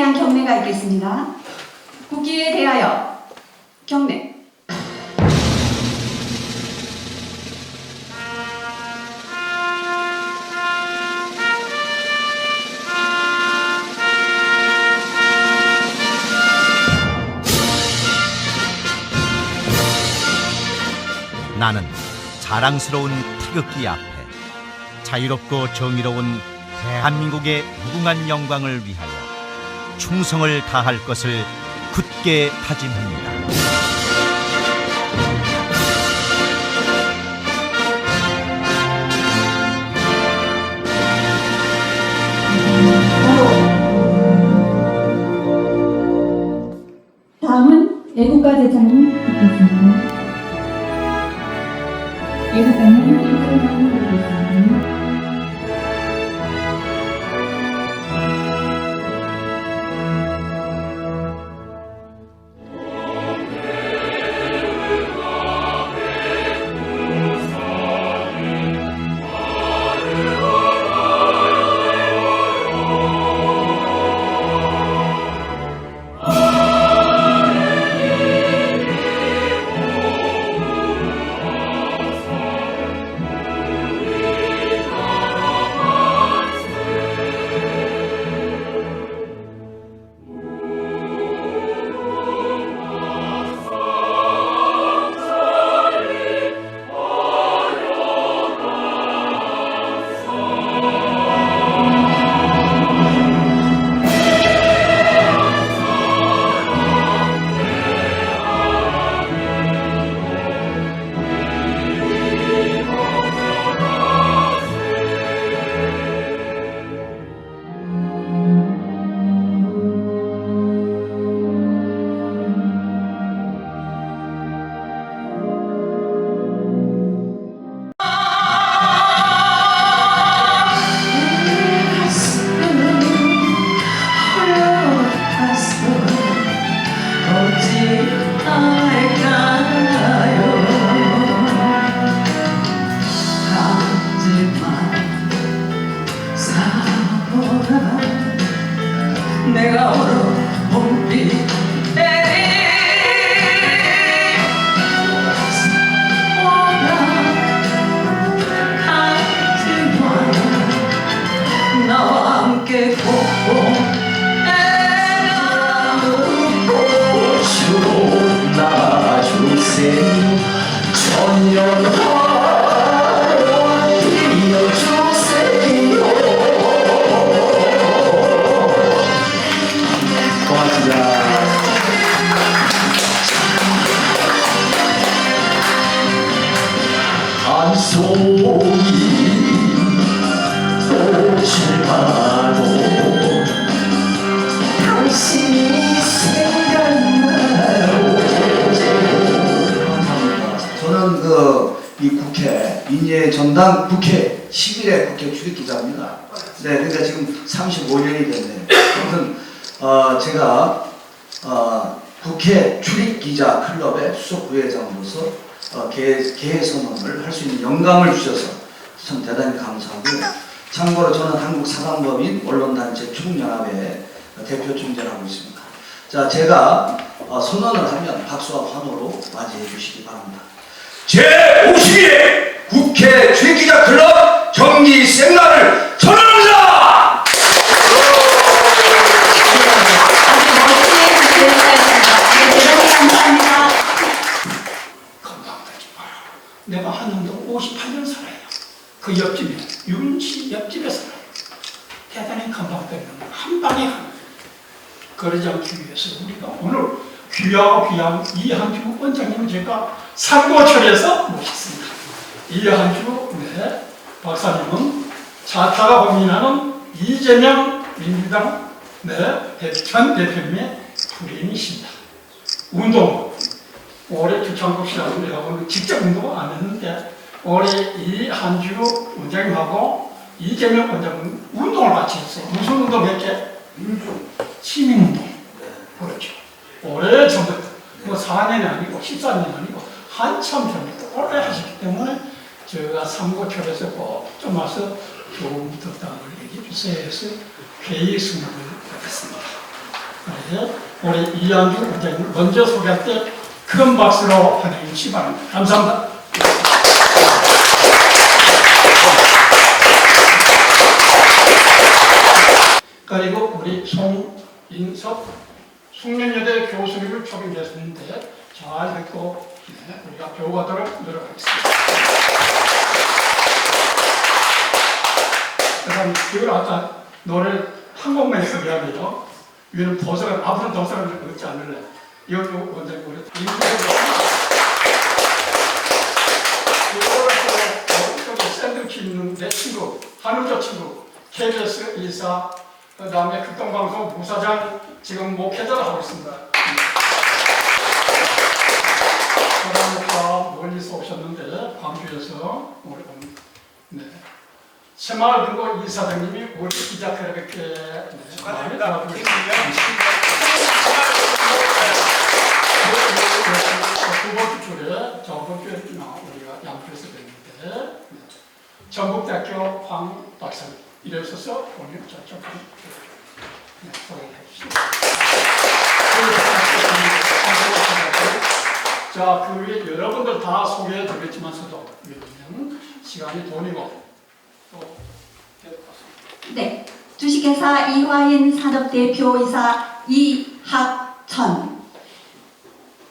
대한 경례가 있겠습니다. 국기에 대하여 경례. 나는 자랑스러운 태극기 앞에 자유롭고 정의로운 대한민국의 무궁한 영광을 위하여 충성을 다할 것을 굳게 다짐합니다. 다음은 애국가 대장을 듣겠습니다. 애국가는 이소만 부르겠습니다. 내가 오늘 봄비 나와 함께 걷고 꽃으로 나주세요. 천년화 이어주세요. 고맙습니다. 한 송이 꽃을 봐도 당신이 생각나요. 감사합니다. 저는 이 국회 민주의 전당 국회 11회 국회 출입기자입니다. 네, 그러니까 지금 35년이 됐네요. 아무튼 제가 국회 출입기자 클럽의 수석 부회장으로서 개회 선언을 할 수 있는 영광을 주셔서 참 대단히 감사하고요. 참고로 저는 한국사단법인 언론단체 총연합회 대표 총재를 하고 있습니다. 자, 제가 선언을 하면 박수와 환호로 맞이해 주시기 바랍니다. 제52회 국회 출입기자 클럽 정기 생날을 선언합니다. 건강하지 마라. 내가 한남도 58년 살아요. 그 옆집에 윤씨 옆집에 살아요. 대단히 건강되는 한 방에 가는 그러지 않기 위해서 우리가 오늘 귀하고 귀한 이한주 원장님을 제가 상고철에서 모셨습니다. 이한주 박사님은 자타가 고민하는 이재명 민주당 전 대표님의 부인이십니다. 운동 올해 주창국 씨하고 내가 직접 운동을 안 했는데 올해 이한주 원장님하고 이재명 원장님 운동을 같이 했어요. 무슨 운동 했게? 시민운동. 그렇죠. 오래 전부터 뭐 4년이 아니고 14년이 아니고 한참 전부터 오래 하셨기 때문에 제가 삼고철에서 꼭 좀 와서 조금 더 답을 얘기해 주세요 해서 회의 승인을 받았습니다. 있는데 우리 이한주 원장님 먼저 소개할 때 큰 박수로 환영해 주시기 바랍니다. 감사합니다. 그리고 우리 송인석 숙련여대 교수님을 초빙했었는데 잘 듣고 우리가 배워가도록 노력하겠습니다. 그다음 이걸 아까 노래를 한 곡만 했으면 미안해요. 위는 더서가 앞으로 더서가 넣지 않을래. 이것도 원장님 우리 이거라서 샌드위치 있는 내 친구 한우조 친구 KBS 이사 그 다음에 극동방송 부사장 지금 목회자를 하고 있습니다. 그다음에 멀리서 오셨는데 광주에서 우리 네. 새마을 금고 이사장님이 우리 기자회견에 축하드립니다. 두 번째 줄에 저번 주에 우리가 양주에서 뵀는데 전북대학교 황 박사님 이래서서 오늘 저쪽 소개해 주시죠. 자, 그 위에 여러분들 다 소개해 드렸지만서도 시간이 돈이고 또 네, 주식회사 이화인 산업대표이사 이학천.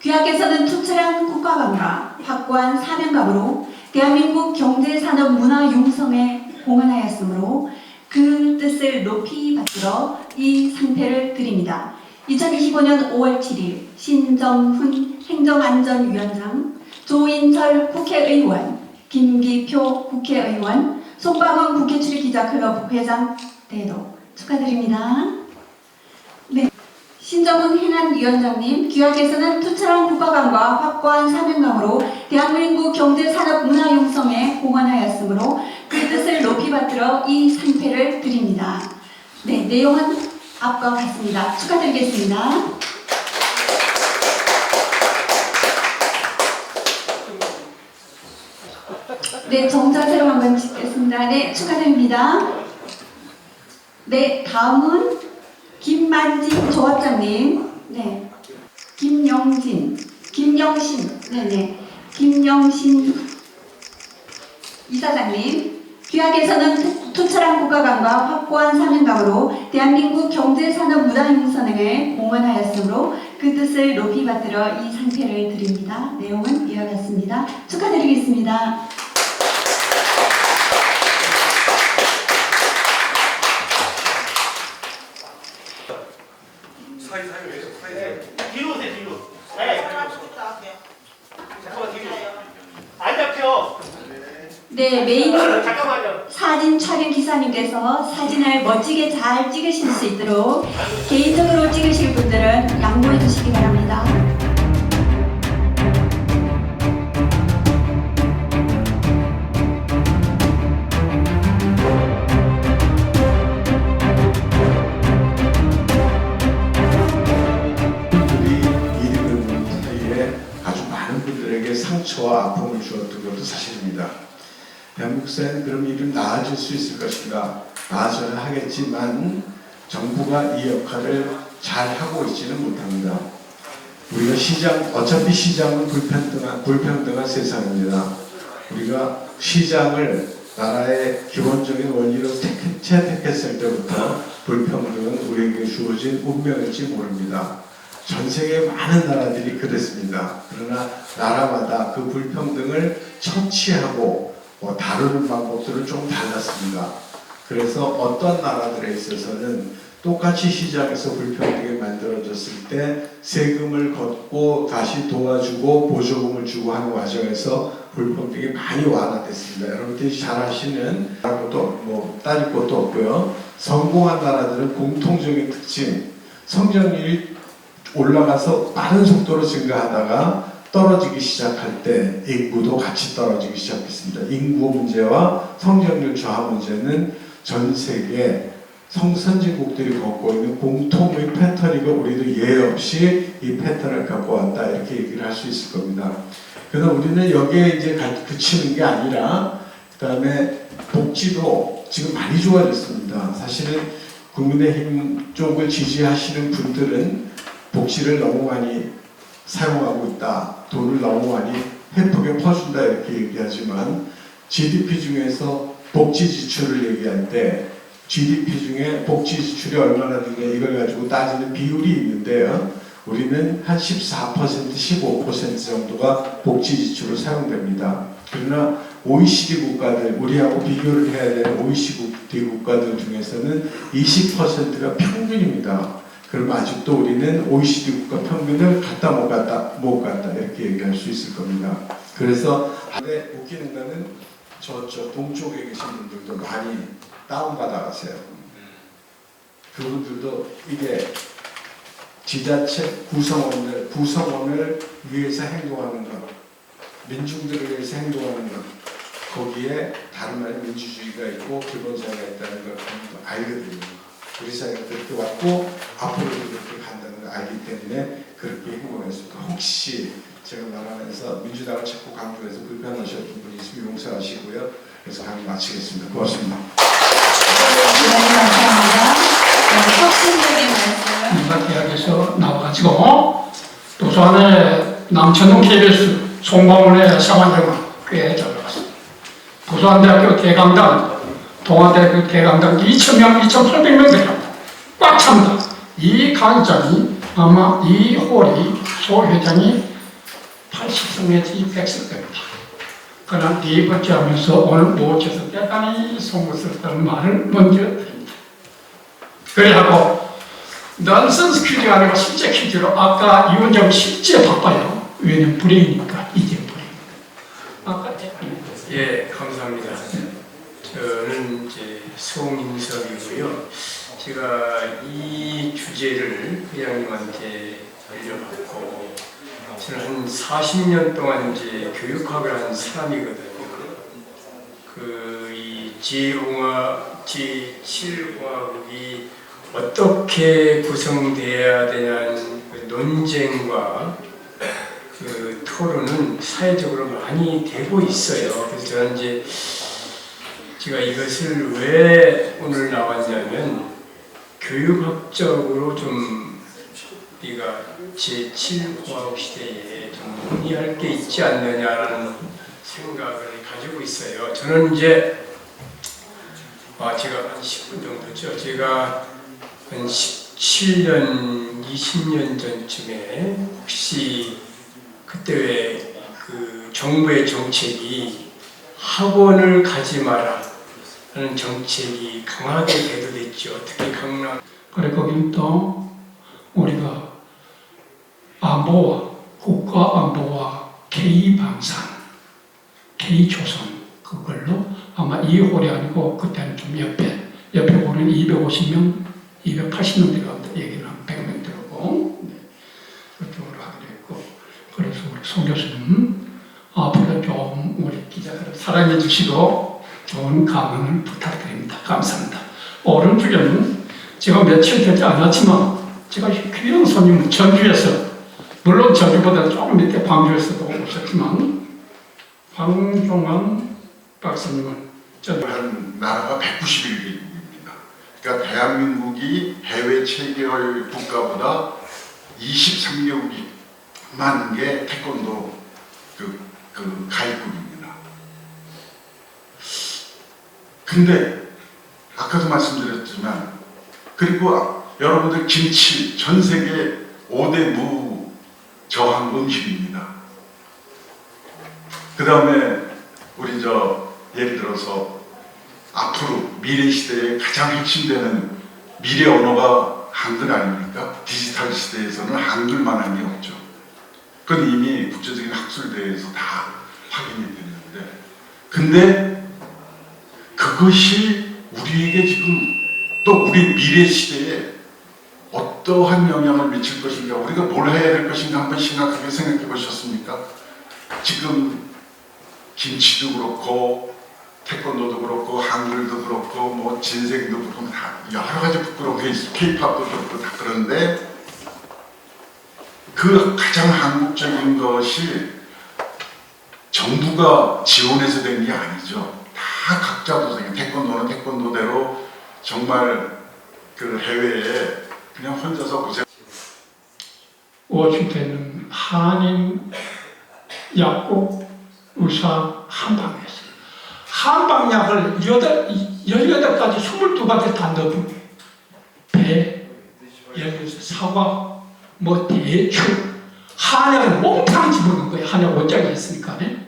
귀하께서는 투철한 국가관과 확고한 사명감으로 대한민국 경제산업 문화 융성에 공헌하였으므로 그 뜻을 높이 받들어 이 상패를 드립니다. 2025년 5월 7일 신정훈 행정안전위원장, 조인철 국회의원, 김기표 국회의원, 송방훈 국회출입기자클럽 회장 대도 축하드립니다. 네, 신정훈 행안위원장님, 귀하께서는 투철한 국가관과 확고한 사명감으로 대한민국 경제산업 문화 융성에 공헌하였으므로 그 뜻을 높이 받들어 이 상패를 드립니다. 네, 내용은 앞과 같습니다. 축하드리겠습니다. 네, 정자세로 한번 찍겠습니다. 네, 축하드립니다. 네, 다음은 김만진 조합장님, 네, 김영신, 네네, 김영신 이사장님, 귀하께서는 투철한 국가관과 확고한 사명감으로 대한민국 경제산업 문화융성에 공헌하였으므로 그 뜻을 높이 받들어 이 상패를 드립니다. 내용은 이와 같습니다. 축하드리겠습니다. 뒤로 오세요, 뒤로. 네. 잠깐만, 뒤로. 안 잡혀. 네, 메인 잠깐만요. 사진 촬영 기사님께서 사진을 멋지게 잘 찍으실 수 있도록 개인적으로 찍으실 분들은 양보해 주시기 바랍니다. 상처와 아픔을 주었던 것도 사실입니다. 대한민국 사회는 그럼 이름 나아질 수 있을 것인가? 나아져야 하겠지만 정부가 이 역할을 잘 하고 있지는 못합니다. 우리가 어차피 시장은 불평등한 세상입니다. 우리가 시장을 나라의 기본적인 원리로 채택했을 때부터 불평등은 우리에게 주어진 운명일지 모릅니다. 전 세계 많은 나라들이 그랬습니다. 그러나 나라마다 그 불평등을 처치하고 다루는 방법들은 좀 달랐습니다. 그래서 어떤 나라들에 있어서는 똑같이 시장에서 불평등이 만들어졌을 때 세금을 걷고 다시 도와주고 보조금을 주고 하는 과정에서 불평등이 많이 완화됐습니다. 여러분들이 잘 아시는 것도 따질 것도 없고요. 성공한 나라들은 공통적인 특징, 성장률이 올라가서 빠른 속도로 증가하다가 떨어지기 시작할 때 인구도 같이 떨어지기 시작했습니다. 인구 문제와 성장률 저하 문제는 전 세계 선진국들이 겪고 있는 공통의 패턴이고 우리도 예 없이 이 패턴을 겪어왔다 이렇게 얘기를 할 수 있을 겁니다. 그래서 우리는 여기에 이제 그치는 게 아니라 그 다음에 복지도 지금 많이 좋아졌습니다. 사실은 국민의힘 쪽을 지지하시는 분들은 복지를 너무 많이 사용하고 있다. 돈을 너무 많이 헤프게 퍼준다 이렇게 얘기하지만 GDP 중에서 복지 지출을 얘기할 때 GDP 중에 복지 지출이 얼마나 되냐 이걸 가지고 따지는 비율이 있는데요. 우리는 한 14%, 15% 정도가 복지 지출로 사용됩니다. 그러나 OECD 국가들, 우리하고 비교를 해야 되는 OECD 국가들 중에서는 20%가 평균입니다. 그럼 아직도 우리는 OECD 국가 평균을 갖다 못 갔다 이렇게 얘기할 수 있을 겁니다. 그래서 근데 웃기는 거는 저쪽 동쪽에 계신 분들도 많이 다운받아 가세요. 그분들도 이게 지자체 구성원을 위해서 행동하는 것, 민중들을 위해서 행동하는 것, 거기에 다른 말에 민주주의가 있고 기본사회가 있다는 걸 알거든요. 우리 사회가 그렇게 왔고 앞으로도 그렇게 간다는 걸 알기 때문에 그렇게 행동했습니다. 혹시 제가 말하면서 민주당을 자꾸 강조해서 불편하셨던 분이 있으면 용서하시고요. 그래서 강의 마치겠습니다. 고맙습니다. 네, 감사합니다. 네, 혁신적인 말씀. 문학대학에서 나와가지고 도서관에 남천동 KBS 송방원의 생활생활 꽤 잘 나왔습니다. 도서관대학교 대강당, 동아대학교 대강당 2,000명, 2,800명 되랍니다. 꽉 찹니다. 이 강의장이 아마 이 홀이 소 회장이 80석 내지 100석 됩니다. 그러나 네 번째 하면서 오늘 모처에서 대단히 송구스럽다는 말을 먼저 드립니다. 그래하고 넌센스 퀴즈가 아니고 실제 퀴즈로 아까 이 원장 실제 바빠요. 왜냐면 불행이니까 이제 불행이니까. 아까 예, 감사합니다. 저는 이제 송인석이고요. 제가 이 주제를 회장님한테 알려받고 저는 한 40년 동안 이제 교육학을 한 사람이거든요. 이 제7공화국이 어떻게 구성돼야 되냐는 그 논쟁과 그 토론은 사회적으로 많이 되고 있어요. 그래서 저는 이제 제가 이것을 왜 오늘 나왔냐면 교육학적으로 좀 우리가 제7공화국 시대에 좀 논의할 게 있지 않느냐라는 생각을 가지고 있어요. 저는 이제 제가 한 10분 정도죠. 제가 한 17년, 20년 전쯤에 혹시 그때 왜 그 정부의 정책이 학원을 가지 마라 하는 정책이 강하게 대두됐죠. 특히 강남. 그래 거기는 또 우리가 안보와 국가 안보와 K방산, K조선 그걸로 아마 이 홀이 아니고 그때는 좀 옆에 홀은 250명, 280명 들어갑니다. 얘기는 한 100명 들어오고 그쪽으로 하기로 했고 그래서 우리 송 교수님 앞으로 좀 우리 기자들 사랑해 주시고 좋은 강연을 부탁드립니다. 감사합니다. 오른쪽에는 제가 며칠 되지 않았지만 제가 귀한 손님은 전주에서 물론 전주보다 조금 밑에 광주에서도 오셨지만 황종환 박사님은 한 나라가 191개국입니다. 그러니까 대한민국이 해외 체계의 국가보다 23개국이 많은 게 태권도 그 가입국입니다. 근데 아까도 말씀드렸지만 그리고 여러분들 김치 전 세계 5대 무저항 음식입니다. 그 다음에 우리 예를 들어서 앞으로 미래 시대에 가장 핵심되는 미래 언어가 한글 아닙니까? 디지털 시대에서는 한글만한 게 없죠. 그건 이미 국제적인 학술대회에서 다 확인이 됐는데 근데 그것이 우리에게 지금 또 우리 미래 시대에 어떠한 영향을 미칠 것인가 우리가 뭘 해야 될 것인가 한번 심각하게 생각해 보셨습니까? 지금 김치도 그렇고 태권도도 그렇고 한글도 그렇고 뭐 진생도 그렇고 다 여러 가지 부끄러운 게 있어. K-팝도 그렇고 다 그런데 그 가장 한국적인 것이 정부가 지원해서 된 게 아니죠. 다 각자 도생 태권도는 태권도대로 정말 그 해외에 그냥 혼자서 고생. 워싱턴은 한인 약국 의사 한방이었어요. 한방약을 18가지 22가지 다 넣어준 거예요. 배, 예를 들어서 사과, 뭐 대추, 한약을 몽땅 집어넣은 거예요. 한약 원장이 있으니까. 네?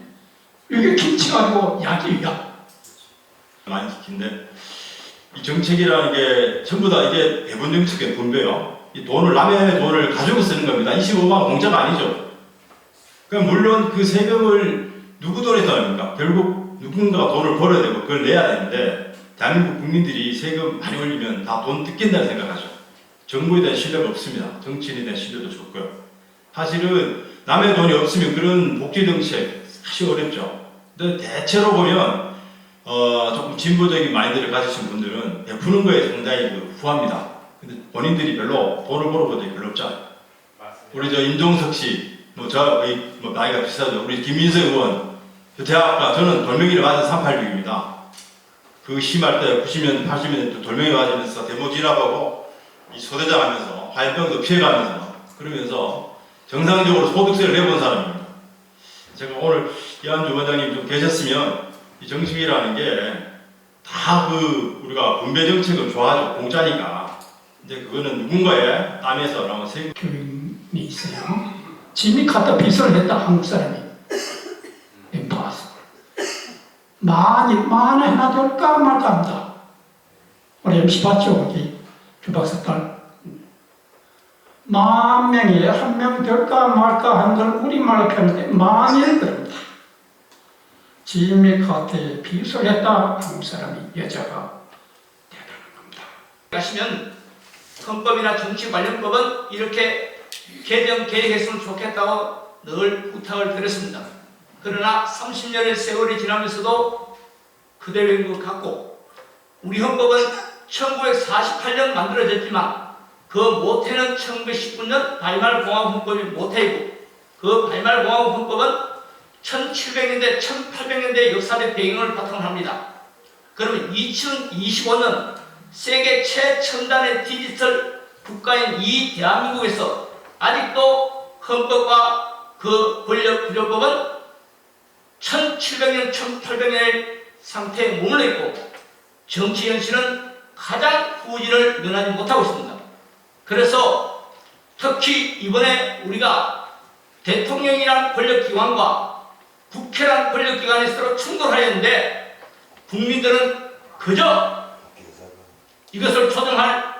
이게 김치가 아니고 약이에요. 많이 지킨데 이 정책이라는 게 전부 다 이게 배분 정책의 분배요. 이 돈을 남의 돈을 가지고 쓰는 겁니다. 25만 원 공짜가 아니죠. 그러니까 물론 그 세금을 누구 돈에 써합니까? 결국 누군가가 돈을 벌어야 되고 그걸 내야 되는데 대한민국 국민들이 세금 많이 올리면 다 돈 뜯긴다는 생각하죠. 정부에 대한 신뢰가 없습니다. 정치인에 대한 신뢰도 좋고요. 사실은 남의 돈이 없으면 그런 복지 정책 사실 어렵죠. 근데 대체로 보면 조금 진보적인 마인드를 가지신 분들은 베푸는 거에 상당히 후합니다. 근데 본인들이 별로 돈을 벌어본 적이 별로 없잖아요. 우리 저 임종석 씨, 저 거의 나이가 비슷하죠. 우리 김민석 의원, 저 대학가 저는 돌멩이를 맞은 386입니다. 그 심할 때 90년, 80년 돌멩이 맞으면서 대모 지나가고 이 소대장 하면서 화염병도 피해가면서 그러면서 정상적으로 소득세를 내본 사람입니다. 제가 오늘 이한주 원장님 좀 계셨으면 이 정책이라는 게 다 우리가 분배 정책을 좋아하죠. 공짜니까. 근데 그거는 누군가의 땀에서 나온 세금. 교육이 있어요. 지미 카터 빚을 냈다 한국 사람이. 임파서. 만에 하나 될까 말까 합니다. 우리 MC 봤죠? 여기 주박사 딸. 10,000명에 1명 될까 말까 하는 걸 우리말로 표현할 때 만일 그럽니다. 지미 카터에 빚을 했다 한국 사람이 여자가 대단한 겁니다. 하시면 헌법이나 정치 관련법은 이렇게 개정 개혁했으면 좋겠다고 늘 부탁을 드렸습니다. 그러나 30년의 세월이 지나면서도 그대로인 것 같고 우리 헌법은 1948년 만들어졌지만 그 모태는 1919년 바이마르 공화국 헌법이 모태이고 그 바이마르 공화국 헌법은 1700년대, 1800년대 역사적 배경을 바탕으로 합니다. 그러면 2025년 세계 최첨단의 디지털 국가인 이 대한민국에서 아직도 헌법과 그 권력구조법은 1700년, 1800년의 상태에 머물러 있고 정치 현실은 가장 후진을 면하지 못하고 있습니다. 그래서 특히 이번에 우리가 대통령이란 권력기관과 국회란 권력기관이 서로 충돌하였는데 국민들은 그저 이것을 조정할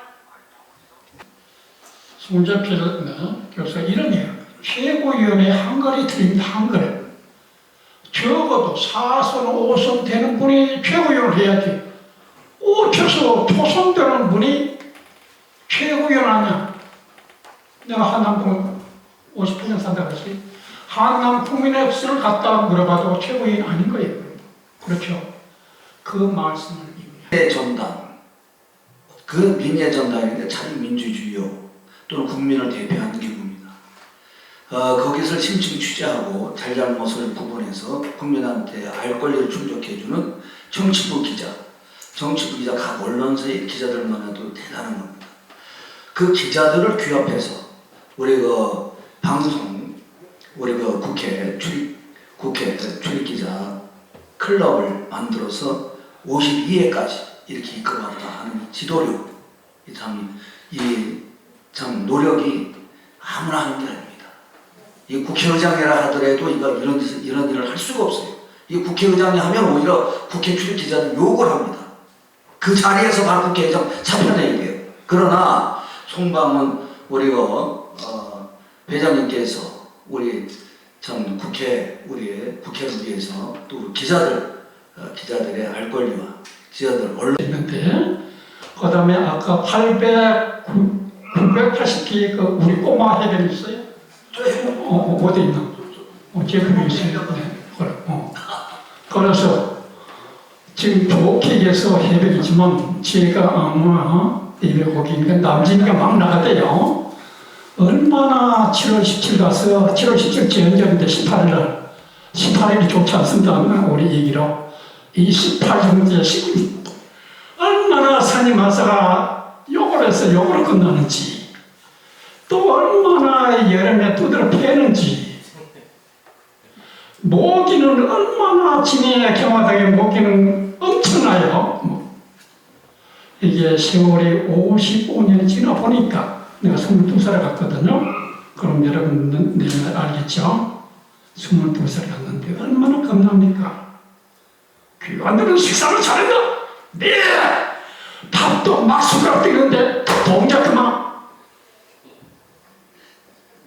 송재필 교수가 이런 얘기를 합니다. 최고위원회 한글이 틀립니다. 한글. 적어도 4선, 5선 되는 분이 최고위원을 해야지. 5초서 초선 되는 분이 최고위원 아니야. 내가 한남국 58년 산다고 했어요. 한남 국민의수를 갖다 물어봐도 최고위원 아닌 거예요. 그렇죠. 그 말씀을 민의 전당, 그 민의 전당인데 자유민주주의요 또는 국민을 대표하는 기구입니다. 거기서 심층 취재하고 잘잘못을 구분해서 국민한테 알 권리를 충족해주는 정치부 기자, 각 언론사의 기자들만 해도 대단한 겁니다. 그 기자들을 규합해서 우리 방송, 우리 국회 출입기자 클럽을 만들어서 52회까지 이렇게 이끌어왔다 하는 지도력, 참 노력이 아무나 하는 게 아닙니다. 이 국회의장이라 하더라도 이런 일을 할 수가 없어요. 이 국회의장이 하면 오히려 국회 출입기자는 욕을 합니다. 그 자리에서 바로 국회의장 잡혀내야 돼요. 그러나 송방은 우리가 회장님께서 우리 참 우리의 국회를 위해서 또 기자들의 알 권리와 기자들 언론 있는데 그 다음에 아까 980기 우리 꼬마 해변 있어요? 어디 있나? 제 그게 있어요. 네. 그래서 지금 좋게 얘기해서 해변이지만 제가 예배 거기니까 남진이가 막 나갔대요. 얼마나 7월 17일 가서 7월 17일 제헌절인데 18일이 좋지 않습니다. 우리 얘기로 이 18년째 얼마나 산이 마사가 욕을 겨울에서 욕으로 끝나는지, 또 얼마나 여름에 두드러 패는지, 모기는 얼마나 진해야 경화당에 모기는 엄청나요. 이게 세월이 55년이 지나 보니까 내가 22살에 갔거든요. 그럼 여러분 내일 알겠죠? 22살에 갔는데 얼마나 겁납니까? 귀환들은 식사를 잘한다. 네! 밥도 막 숟가락 뛰는데 동작 그만.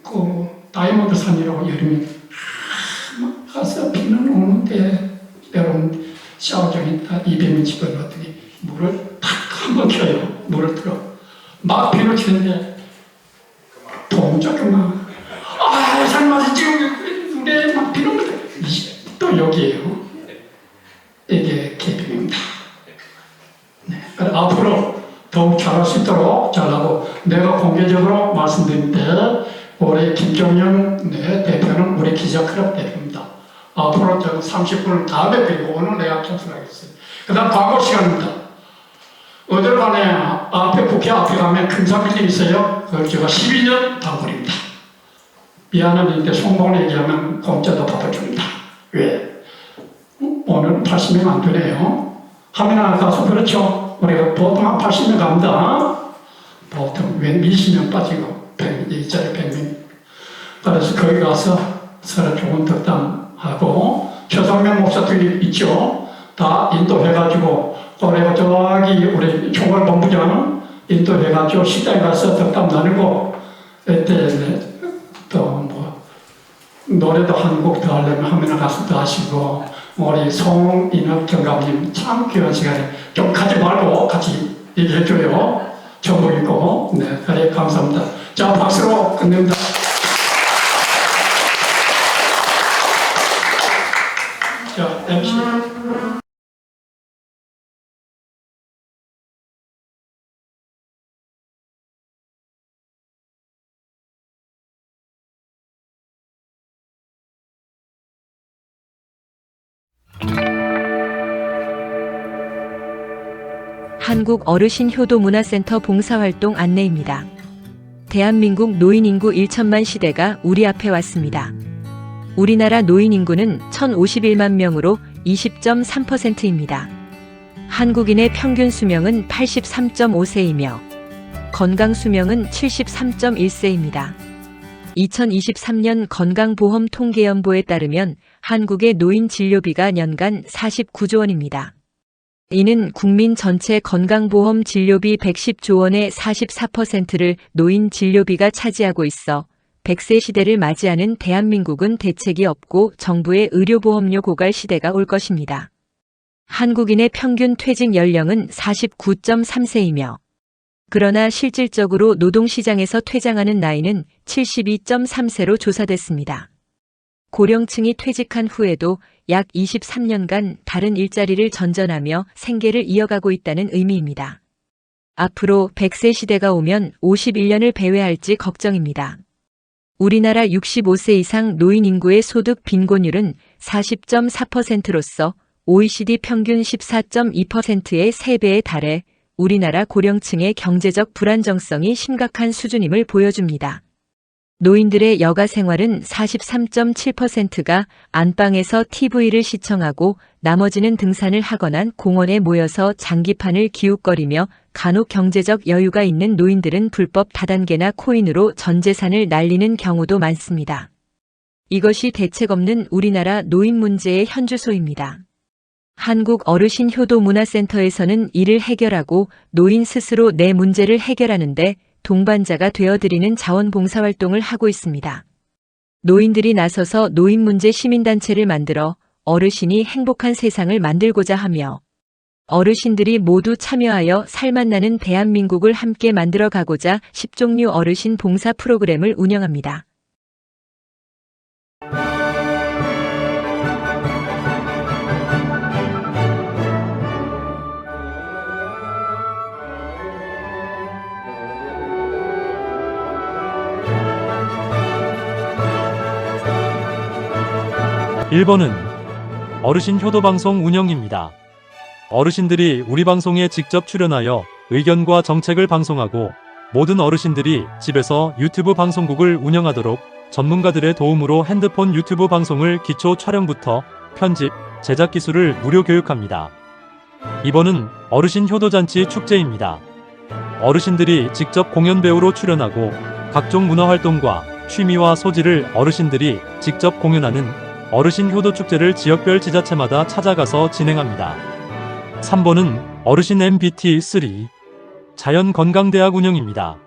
그 다이아몬드 산이라고 여름에 가서 비는 오는데 여러분 샤워장에 다 200명 집어넣었더니 물을 탁 한번 켜요. 물을 틀어. 막 비를 치는데 동작 그만. 아, 설마 지금 눈에 막 비는 건데 또 여기에요. 이게 개평입니다. 네. 앞으로 더욱 잘할 수 있도록 잘하고, 내가 공개적으로 말씀드릴 때 올해 김종영 대표는 우리 기자클럽 대표입니다. 앞으로 저 30분을 다음에 드리고 오늘 내가 캡슐하겠어요. 그 다음 광고 시간입니다. 어디로 가냐? 앞에 국회 앞에 가면 금사빌딩 있어요. 그걸 제가 12년 단골입니다. 미안한 일인데 송봉을 얘기하면 공짜도 밥을 줍니다. 왜? 오늘 80명 안 되네요. 하면 가서 그렇죠. 우리가 보통 한 80명 갑니다. 보통 웬 20명 빠지고 100명, 100명. 그래서 거기 가서 서로 좋은 덕담하고, 최상명 목사들이 있죠. 다 인도해가지고, 올해 저기 우리 총괄본부장 인도해가지고 식당에 가서 덕담 나누고, 이때 또 뭐 노래도 한 곡 더 하려면 하면 가수도 하시고, 우리 송인혁 경감님 참 귀한 시간에 좀 가지 말고 같이 얘기해줘요. 전복 있고. 네, 그래, 감사합니다. 자, 박수로 끝냅니다. 자, MC. 한국 어르신 효도 문화센터 봉사활동 안내입니다. 대한민국 노인 인구 1천만 시대가 우리 앞에 왔습니다. 우리나라 노인 인구는 1,051만 명으로 20.3%입니다. 한국인의 평균 수명은 83.5세이며 건강 수명은 73.1세입니다. 2023년 건강보험 통계연보에 따르면 한국의 노인 진료비가 년간 49조 원입니다. 이는 국민 전체 건강보험 진료비 110조 원의 44%를 노인 진료비가 차지하고 있어 100세 시대를 맞이하는 대한민국은 대책이 없고 정부의 의료보험료 고갈 시대가 올 것입니다. 한국인의 평균 퇴직 연령은 49.3세이며 그러나 실질적으로 노동시장에서 퇴장하는 나이는 72.3세로 조사됐습니다. 고령층이 퇴직한 후에도 약 23년간 다른 일자리를 전전하며 생계를 이어가고 있다는 의미입니다. 앞으로 100세 시대가 오면 51년을 배회할지 걱정입니다. 우리나라 65세 이상 노인 인구의 소득 빈곤율은 40.4%로서 OECD 평균 14.2%의 3배에 달해 우리나라 고령층의 경제적 불안정성이 심각한 수준임을 보여줍니다. 노인들의 여가 생활은 43.7%가 안방에서 TV를 시청하고 나머지는 등산을 하거나 공원에 모여서 장기판을 기웃거리며 간혹 경제적 여유가 있는 노인들은 불법 다단계나 코인으로 전 재산을 날리는 경우도 많습니다. 이것이 대책 없는 우리나라 노인 문제의 현주소입니다. 한국 어르신 효도 문화센터에서는 이를 해결하고 노인 스스로 내 문제를 해결하는데 동반자가 되어드리는 자원봉사활동을 하고 있습니다. 노인들이 나서서 노인 문제 시민단체를 만들어 어르신이 행복한 세상을 만들고자 하며 어르신들이 모두 참여하여 살맛나는 대한민국을 함께 만들어가고자 10종류 어르신 봉사 프로그램을 운영합니다. (1번은) 어르신 효도방송 운영입니다. 어르신들이 우리 방송에 직접 출연하여 의견과 정책을 방송하고 모든 어르신들이 집에서 유튜브 방송국을 운영하도록 전문가들의 도움으로 핸드폰 유튜브 방송을 기초 촬영부터 편집, 제작 기술을 무료 교육합니다. 이번은 어르신 효도잔치 축제입니다. 어르신들이 직접 공연 배우로 출연하고 각종 문화활동과 취미와 소질을 어르신들이 직접 공연하는 어르신 효도 축제를 지역별 지자체마다 찾아가서 진행합니다. 3번은 어르신 MBT3 자연건강대학 운영입니다.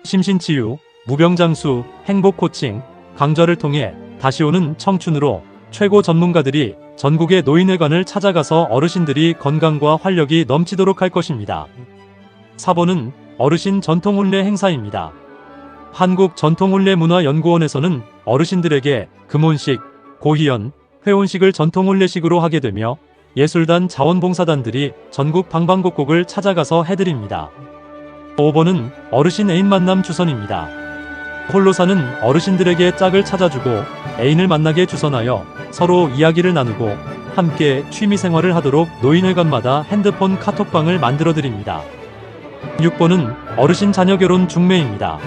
심신치유, 무병장수, 행복코칭, 강좌를 통해 다시 오는 청춘으로 최고 전문가들이 전국의 노인회관을 찾아가서 어르신들이 건강과 활력이 넘치도록 할 것입니다. 4번은 어르신 전통혼례 행사입니다. 한국전통혼례문화연구원에서는 어르신들에게 금혼식, 고희연, 회혼식을 전통혼례식으로 하게 되며 예술단 자원봉사단들이 전국 방방곡곡을 찾아가서 해드립니다. 5번은 어르신 애인 만남 주선입니다. 홀로 사는 어르신들에게 짝을 찾아주고 애인을 만나게 주선하여 서로 이야기를 나누고 함께 취미생활을 하도록 노인회관마다 핸드폰 카톡방을 만들어드립니다. 6번은 어르신 자녀 결혼 중매입니다.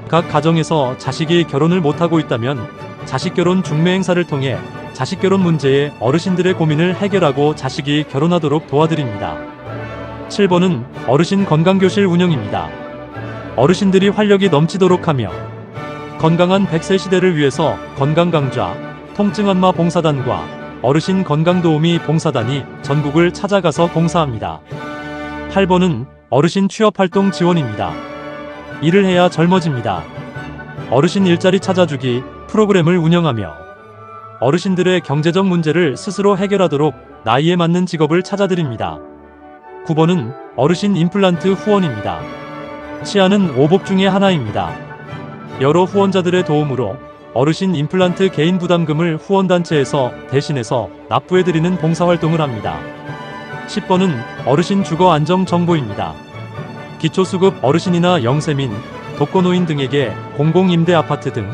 각 가정에서 자식이 결혼을 못하고 있다면 자식 결혼 중매 행사를 통해 자식 결혼 문제에 어르신들의 고민을 해결하고 자식이 결혼하도록 도와드립니다. 7번은 어르신 건강교실 운영입니다. 어르신들이 활력이 넘치도록 하며 건강한 100세 시대를 위해서 건강강좌, 통증안마 봉사단과 어르신 건강도우미 봉사단이 전국을 찾아가서 봉사합니다. 8번은 어르신 취업활동 지원입니다. 일을 해야 젊어집니다. 어르신 일자리 찾아주기 프로그램을 운영하며 어르신들의 경제적 문제를 스스로 해결하도록 나이에 맞는 직업을 찾아드립니다. 9번은 어르신 임플란트 후원입니다. 치아는 오복 중의 하나입니다. 여러 후원자들의 도움으로 어르신 임플란트 개인 부담금을 후원단체에서 대신해서 납부해드리는 봉사활동을 합니다. 10번은 어르신 주거 안정 정보입니다. 기초수급 어르신이나 영세민, 독거노인 등에게 공공임대 아파트 등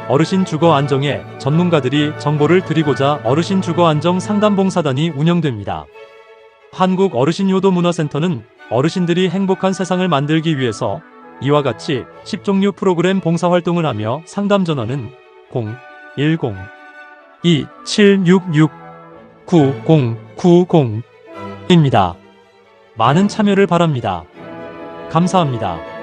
어르신 주거 안정에 전문가들이 정보를 드리고자 어르신 주거 안정 상담봉사단이 운영됩니다. 한국 어르신 효도 문화센터는 어르신들이 행복한 세상을 만들기 위해서 이와 같이 10종류 프로그램 봉사활동을 하며 상담 전화는 010-2766-9090입니다. 많은 참여를 바랍니다. 감사합니다.